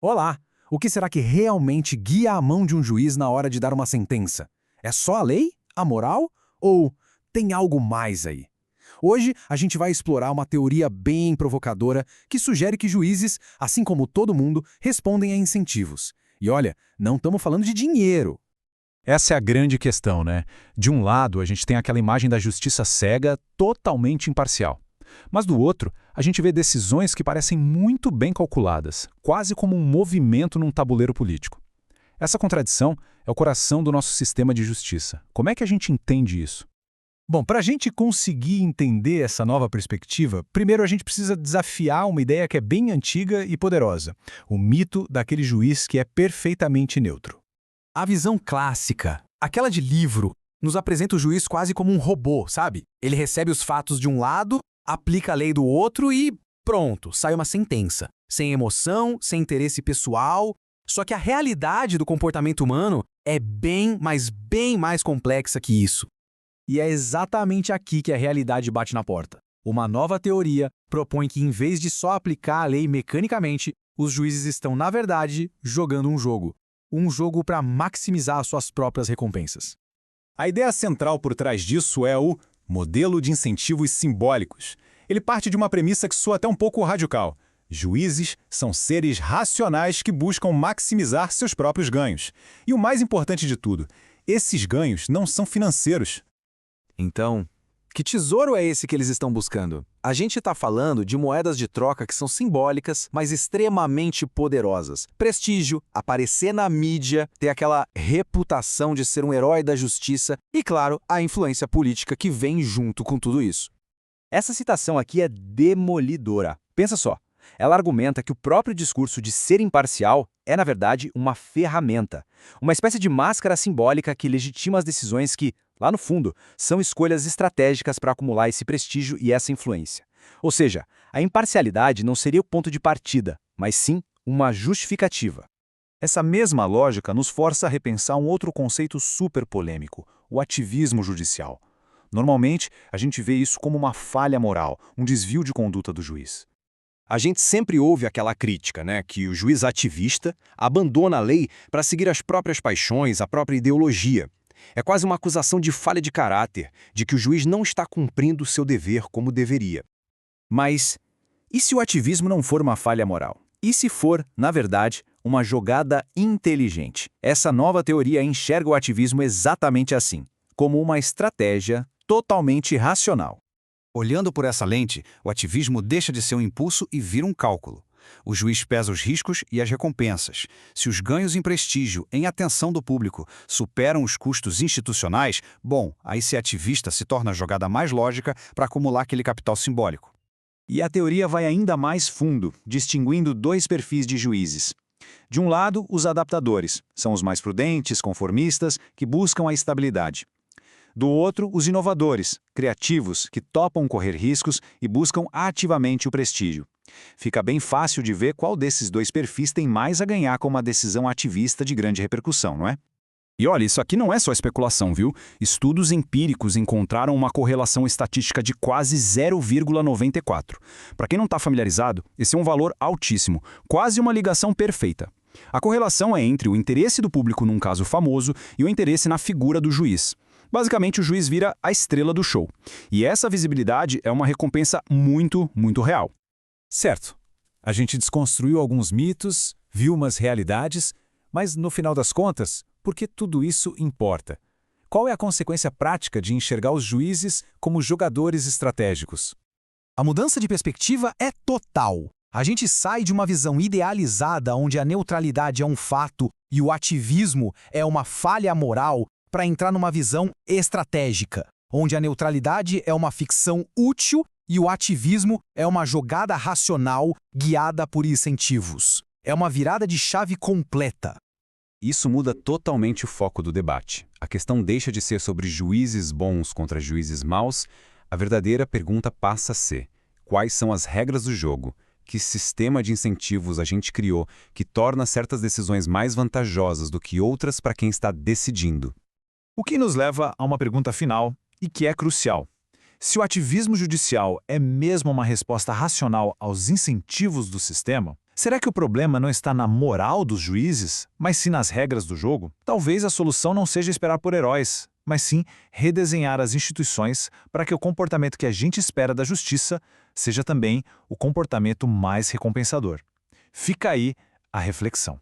Olá! O que será que realmente guia a mão de um juiz na hora de dar uma sentença? É só a lei? A moral? Ou tem algo mais aí? Hoje a gente vai explorar uma teoria bem provocadora que sugere que juízes, assim como todo mundo, respondem a incentivos. E olha, não estamos falando de dinheiro. Essa é a grande questão, né? De um lado, a gente tem aquela imagem da justiça cega, totalmente imparcial. Mas do outro, a gente vê decisões que parecem muito bem calculadas, quase como um movimento num tabuleiro político. Essa contradição é o coração do nosso sistema de justiça. Como é que a gente entende isso? Bom, para a gente conseguir entender essa nova perspectiva, primeiro a gente precisa desafiar uma ideia que é bem antiga e poderosa: o mito daquele juiz que é perfeitamente neutro. A visão clássica, aquela de livro, nos apresenta o juiz quase como um robô, sabe? Ele recebe os fatos de um lado, aplica a lei do outro e pronto, sai uma sentença. Sem emoção, sem interesse pessoal. Só que a realidade do comportamento humano é bem mais complexa que isso. E é exatamente aqui que a realidade bate na porta. Uma nova teoria propõe que, em vez de só aplicar a lei mecanicamente, os juízes estão, na verdade, jogando um jogo. Um jogo para maximizar suas próprias recompensas. A ideia central por trás disso é o modelo de incentivos simbólicos. Ele parte de uma premissa que soa até um pouco radical. Juízes são seres racionais que buscam maximizar seus próprios ganhos. E o mais importante de tudo, esses ganhos não são financeiros. Então, que tesouro é esse que eles estão buscando? A gente está falando de moedas de troca que são simbólicas, mas extremamente poderosas. Prestígio, aparecer na mídia, ter aquela reputação de ser um herói da justiça e, claro, a influência política que vem junto com tudo isso. Essa citação aqui é demolidora. Pensa só. Ela argumenta que o próprio discurso de ser imparcial é, na verdade, uma ferramenta. Uma espécie de máscara simbólica que legitima as decisões que, lá no fundo, são escolhas estratégicas para acumular esse prestígio e essa influência. Ou seja, a imparcialidade não seria o ponto de partida, mas sim uma justificativa. Essa mesma lógica nos força a repensar um outro conceito super polêmico, o ativismo judicial. Normalmente, a gente vê isso como uma falha moral, um desvio de conduta do juiz. A gente sempre ouve aquela crítica, né, que o juiz ativista abandona a lei para seguir as próprias paixões, a própria ideologia. É quase uma acusação de falha de caráter, de que o juiz não está cumprindo o seu dever como deveria. Mas e se o ativismo não for uma falha moral? E se for, na verdade, uma jogada inteligente? Essa nova teoria enxerga o ativismo exatamente assim, como uma estratégia totalmente racional. Olhando por essa lente, o ativismo deixa de ser um impulso e vira um cálculo. O juiz pesa os riscos e as recompensas. Se os ganhos em prestígio, em atenção do público, superam os custos institucionais, bom, aí ser ativista se torna a jogada mais lógica para acumular aquele capital simbólico. E a teoria vai ainda mais fundo, distinguindo dois perfis de juízes. De um lado, os adaptadores, são os mais prudentes, conformistas, que buscam a estabilidade. Do outro, os inovadores, criativos, que topam correr riscos e buscam ativamente o prestígio. Fica bem fácil de ver qual desses dois perfis tem mais a ganhar com uma decisão ativista de grande repercussão, não é? E olha, isso aqui não é só especulação, viu? Estudos empíricos encontraram uma correlação estatística de quase 0,94. Para quem não está familiarizado, esse é um valor altíssimo, quase uma ligação perfeita. A correlação é entre o interesse do público num caso famoso e o interesse na figura do juiz. Basicamente, o juiz vira a estrela do show. E essa visibilidade é uma recompensa muito real. Certo. A gente desconstruiu alguns mitos, viu umas realidades, mas no final das contas, por que tudo isso importa? Qual é a consequência prática de enxergar os juízes como jogadores estratégicos? A mudança de perspectiva é total. A gente sai de uma visão idealizada onde a neutralidade é um fato e o ativismo é uma falha moral para entrar numa visão estratégica, onde a neutralidade é uma ficção útil e o ativismo é uma jogada racional guiada por incentivos. É uma virada de chave completa. Isso muda totalmente o foco do debate. A questão deixa de ser sobre juízes bons contra juízes maus. A verdadeira pergunta passa a ser: quais são as regras do jogo? Que sistema de incentivos a gente criou que torna certas decisões mais vantajosas do que outras para quem está decidindo? O que nos leva a uma pergunta final, e que é crucial. Se o ativismo judicial é mesmo uma resposta racional aos incentivos do sistema, Será que o problema não está na moral dos juízes, mas sim nas regras do jogo? Talvez a solução não seja esperar por heróis, mas sim redesenhar as instituições para que o comportamento que a gente espera da justiça seja também o comportamento mais recompensador. Fica aí a reflexão.